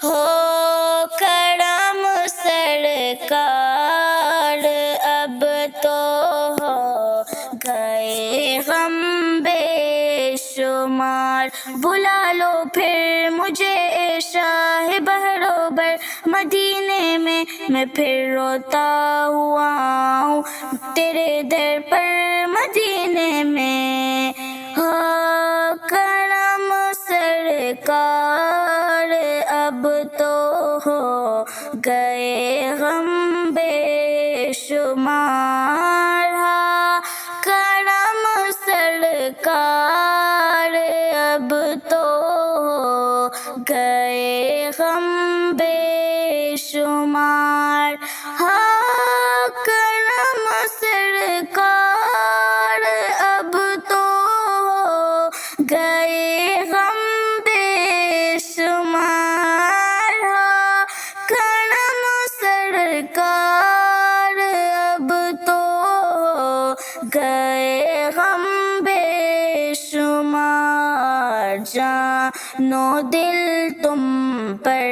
ہو کرم سرکار، اب تو ہو گئے غم بے شمار۔ بلا لو پھر مجھے اے شاہ بحر و بر، مدینے میں پھر روتا ہوا ہوں تیرے در پر مدینے میں۔ ہو کرم سرکار، اب تو ہو گئے غم بے شمار۔ ہاں کرم سرکار، اب تو ہو گئے غم بے شمار۔ ہاں کرم سرکار، اب تو ہو گئے غم بے شمار۔ ہاں کرم سرکار، اب تو ہو گئے غم بے شمار۔ جان و دل تم پر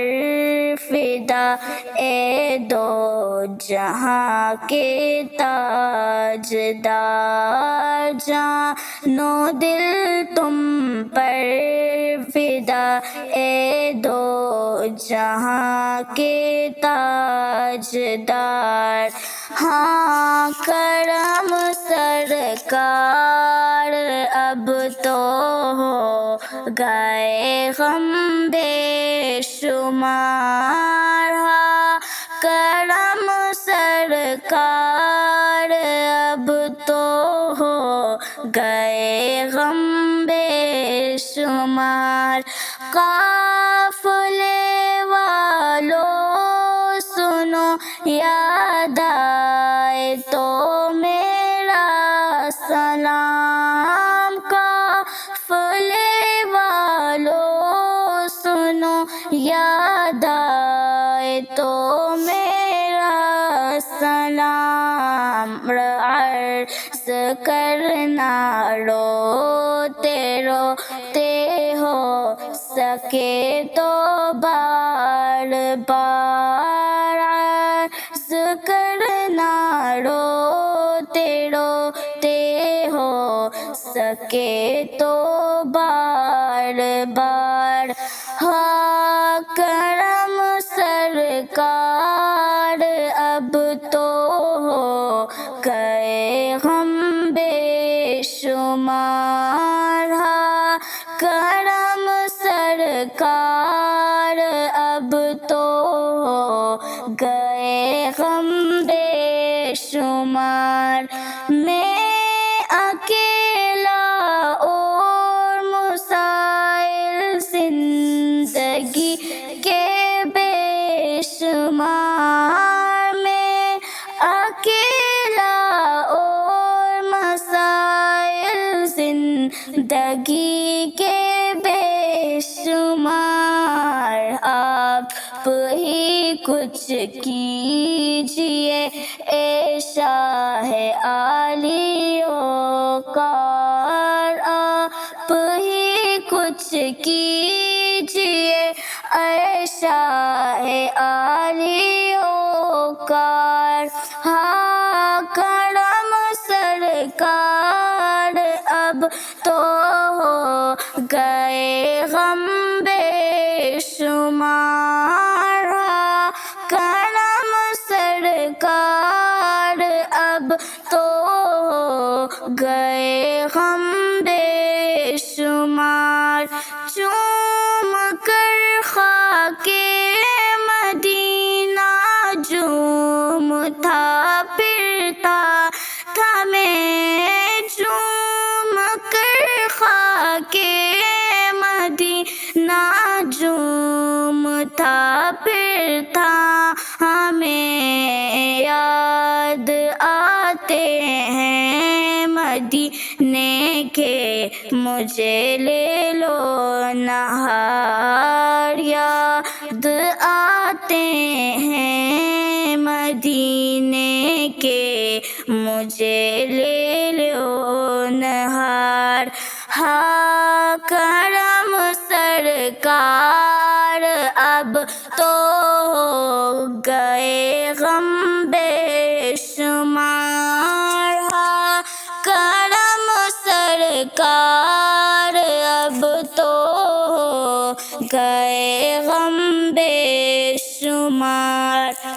فدا اے دو جہاں کے تاجدار، جان و دل تم پر فدا اے دو جہاں کے تاجدار۔ ہاں کرم سرکار، اب تو ہو گئے غم بے شمار۔ ہاں کرم سرکار، اب تو ہو گئے غم بے شمار۔ قافلے والو سنو یاد آئے تو میرا سلام۔ قافلے والو سنو یاد آئے تو میرا سلام۔ عرض کرنا روتے روتے ہو سکے تو بار بار، عرض کرنا روتے روتے ہو سکے تو بار بار۔ ہاں کرم سرکار، اب تو ہو گئے غم بے شمار۔ ہاں کرم سرکار، اب تو ہو گئے غم بے شمار۔ میں اکیلا اور مسائل زندگی کے بے شمار، میں اکیلا اور مسائل زندگی کے بے شمار۔ آپ ہی کچھ کیجئے اے شاہ عالی وقار، آپ ہی کچھ کیجئے اے شاہ عالی وقار۔ ہاں کرم سرکار، اب تو ہو گئے غم بے شمار۔ ہاں کرم سرکار، اب تو ہو گئے غم بے شمار۔ چوم کر خاک مدینہ جھومتا پھرتا تھا میں، چوم کر خاک مدینہ جھومتا پھرتا ہمیں یاد آتے ہیں مدینے کے، مجھے لے لو نہار۔ یاد آتے ہیں مدینے کے، مجھے لے لو نہار۔ ہاں کرم سرکار، اب تو ہو گئے غم بے شمار، ہاں کرم سرکار اب تو ہو گئے غم بے شمار۔